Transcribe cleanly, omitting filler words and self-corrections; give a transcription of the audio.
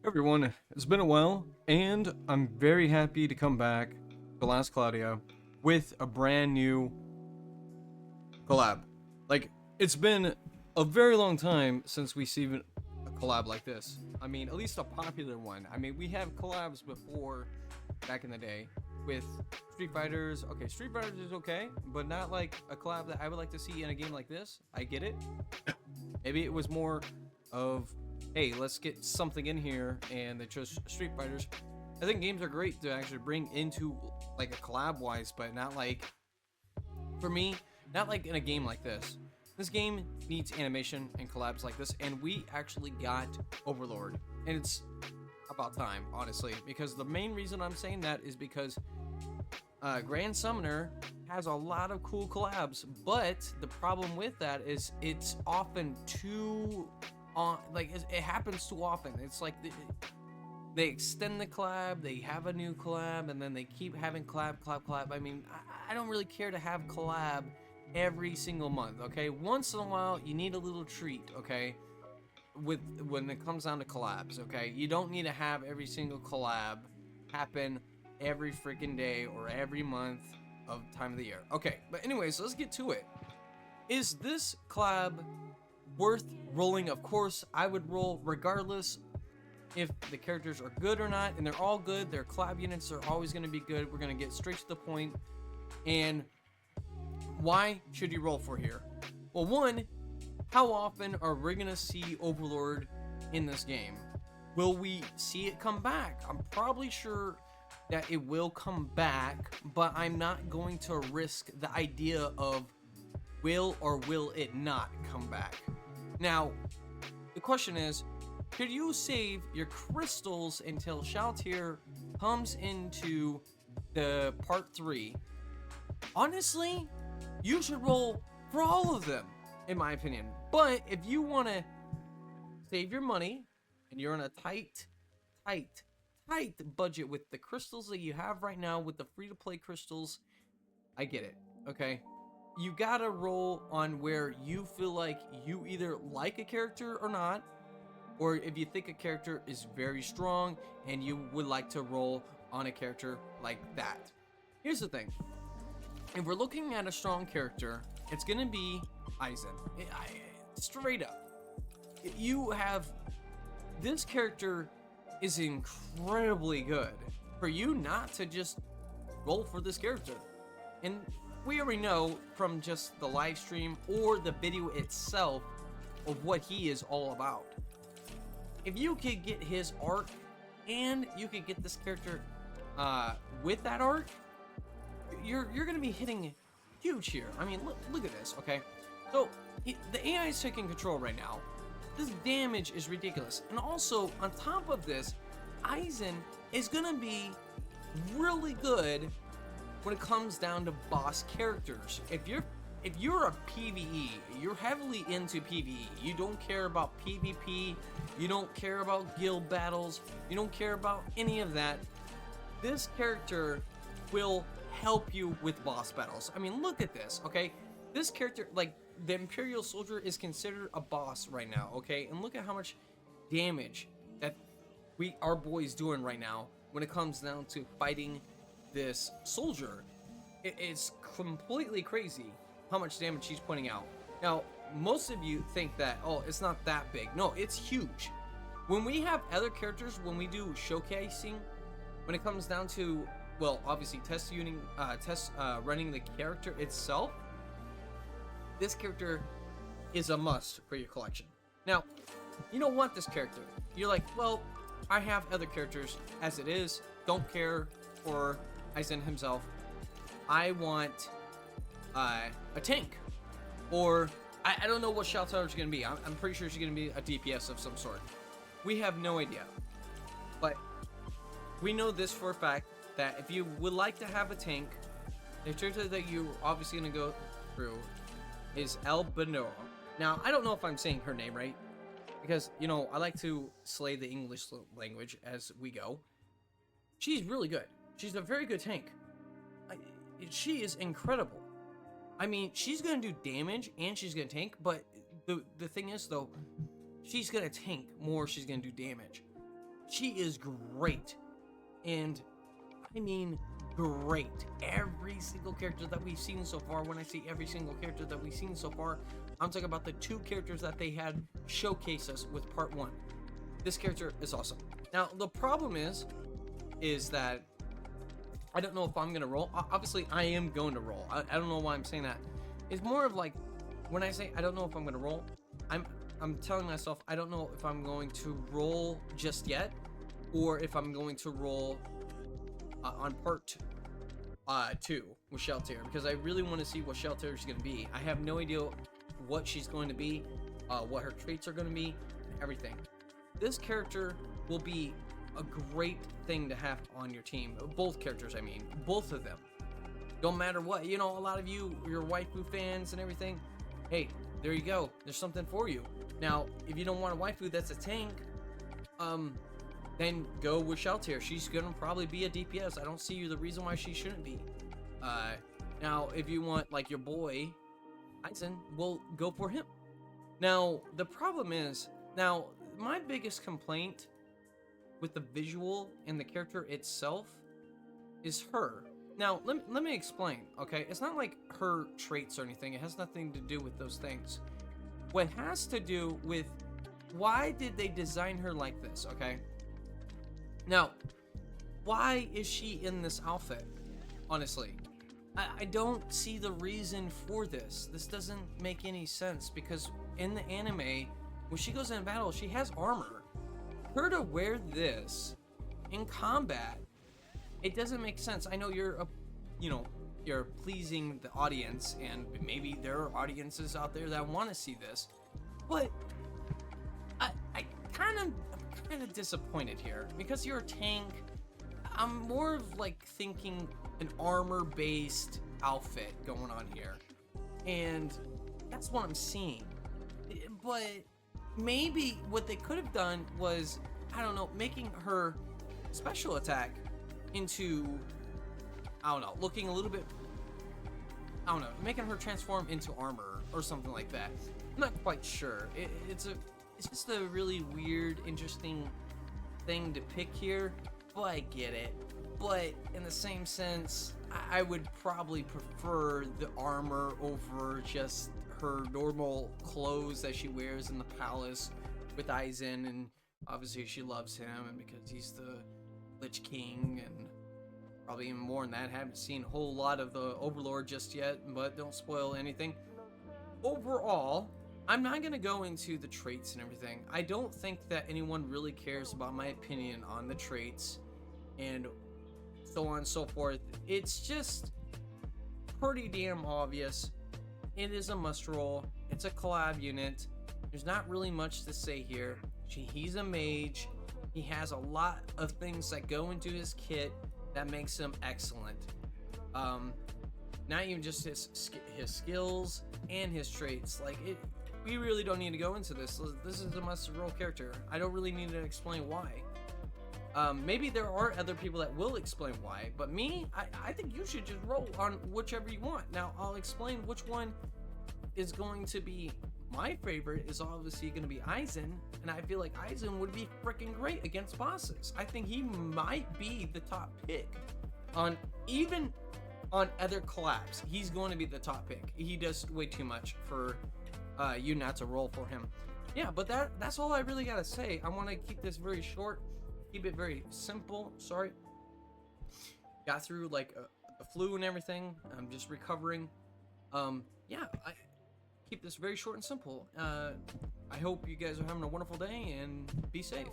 Everyone, it's been a while, and I'm very happy to come back to Last Cloudia with a brand new collab. Like, it's been a very long time since we've seen a collab like this. I mean, at least a popular one. I mean, we have collabs before, back in the day, with Street Fighters. Okay, Street Fighters is okay, but not like a collab that I would like to see in a game like this. I get it. Maybe it was more of, hey, let's get something in here, and they chose Street Fighters. I think games are great to actually bring into like a collab wise, but not like, for me, not like in a game like this. This game needs animation and collabs like this, and we actually got OverLord, and it's about time, honestly, because the main reason I'm saying that is because Grand Summoner has a lot of cool collabs, but the problem with that is it's often too like it happens too often. It's like they extend the collab, they have a new collab, and then they keep having collab. I mean, I don't really care to have collab every single month, okay? Once in a while, you need a little treat, okay? When it comes down to collabs, okay? You don't need to have every single collab happen every freaking day or every month of time of the year. Okay, but anyways, let's get to it. Is this collab worth rolling? Of course, I would roll regardless if the characters are good or not, and they're all good. Their collab units are always going to be good. We're going to get straight to the point. And why should you roll for here? Well, one, how often are we going to see OverLord in this game? Will we see it come back? I'm probably sure that it will come back, but I'm not going to risk the idea of will or will it not come back. Now, the question is, should you save your crystals until Shaltier comes into the part 3? Honestly, you should roll for all of them, in my opinion. But if you want to save your money and you're on a tight budget with the crystals that you have right now, with the free-to-play crystals, I get it, okay? You gotta roll on where you feel like you either like a character or not, or if you think a character is very strong and you would like to roll on a character like that. Here's the thing. If we're looking at a strong character, it's gonna be Eisen. Straight up. You have... This character is incredibly good. For you not to just roll for this character. And we already know from just the live stream or the video itself of what he is all about. If you could get his arc and you could get this character with that arc, you're gonna be hitting huge here. I mean, look at this, okay? So the AI is taking control right now. This damage is ridiculous, and also on top of this, Eisen is gonna be really good when it comes down to boss characters. If you're a PvE, you're heavily into PvE, you don't care about PvP, you don't care about guild battles, you don't care about any of that, this character will help you with boss battles. I mean, look at this, okay? This character, like, the Imperial Soldier is considered a boss right now, okay? And look at how much damage that our boy's doing right now when it comes down to fighting this soldier. It's completely crazy how much damage he's putting out. Now, most of you think that, oh, it's not that big. No, it's huge. When we have other characters, when we do showcasing, when it comes down to, well, obviously running the character itself, this character is a must for your collection. Now, you don't want this character. You're like, well, I have other characters as it is. Don't care for Eisen himself. I want a tank, or I don't know what Shaltier is going to be. I'm pretty sure she's going to be a DPS of some sort. We have no idea, but we know this for a fact that if you would like to have a tank, the character that you're obviously going to go through is Albedo. Now, I don't know if I'm saying her name right, because, you know, I like to slay the English language as we go. She's really good. She's a very good tank. She is incredible. I mean, she's going to do damage and she's going to tank, but the thing is, though, she's going to tank more, she's going to do damage. She is great. And I mean great. Every single character that we've seen so far, when I say every single character that we've seen so far, I'm talking about the 2 characters that they had showcase us with part 1. This character is awesome. Now, the problem is that I don't know if I'm going to roll. Obviously, I am going to roll. I don't know why I'm saying that. It's more of like, when I say I don't know if I'm going to roll, I'm telling myself I don't know if I'm going to roll just yet, or if I'm going to roll on part 2 with Shelter, because I really want to see what Shelter is going to be. I have no idea what she's going to be, what her traits are going to be, everything. This character will be a great thing to have on your team. Both characters, I mean, both of them. Don't matter what, you know, a lot of you, your waifu fans and everything, hey, there you go. There's something for you. Now, if you don't want a waifu that's a tank, then go with Shelter. She's gonna probably be a DPS. I don't see the reason why she shouldn't be. Now, if you want, like, your boy, Eisen, well, go for him. Now, the problem is, now, my biggest complaint with the visual and the character itself is her. Now, let me explain, okay? It's not like her traits or anything. It has nothing to do with those things. What has to do with why did they design her like this, okay? Now, why is she in this outfit, honestly? I don't see the reason for this. This doesn't make any sense, because in the anime, when she goes in battle, she has armor. Her to wear this in combat, it doesn't make sense. I know you're you're pleasing the audience, and maybe there are audiences out there that want to see this, but I'm kind of disappointed here, because you're a tank. I'm more of like thinking an armor-based outfit going on here, and that's what I'm seeing. But maybe what they could have done was, I don't know, making her special attack into, I don't know, looking a little bit, I don't know, making her transform into armor or something like that. I'm not quite sure. It's just a really weird, interesting thing to pick here, but I get it. But in the same sense, I would probably prefer the armor over just her normal clothes that she wears in the palace with Eisen, and obviously she loves him, and because he's the Lich King, and probably even more than that. Haven't seen a whole lot of the OverLord just yet, but don't spoil anything. Overall, I'm not going to go into the traits and everything. I don't think that anyone really cares about my opinion on the traits and so on and so forth. It's just pretty damn obvious. It is a must roll. It's a collab unit. There's not really much to say here. He's a mage. He has a lot of things that go into his kit that makes him excellent. Not even just his skills and his traits. Like, we really don't need to go into this. This is a must roll character. I don't really need to explain why. Maybe there are other people that will explain why, but me, I think you should just roll on whichever you want. Now, I'll explain which one is going to be my favorite. Is obviously going to be Eisen, and I feel like Eisen would be freaking great against bosses. I think he might be the top pick even on other collabs. He's going to be the top pick. He does way too much for you not to roll for him. Yeah, but that's all I really gotta say. I want to keep this very short. Keep it very simple. Sorry. Got through like a flu and everything. I'm just recovering. Yeah, I keep this very short and simple. I hope you guys are having a wonderful day, and be safe.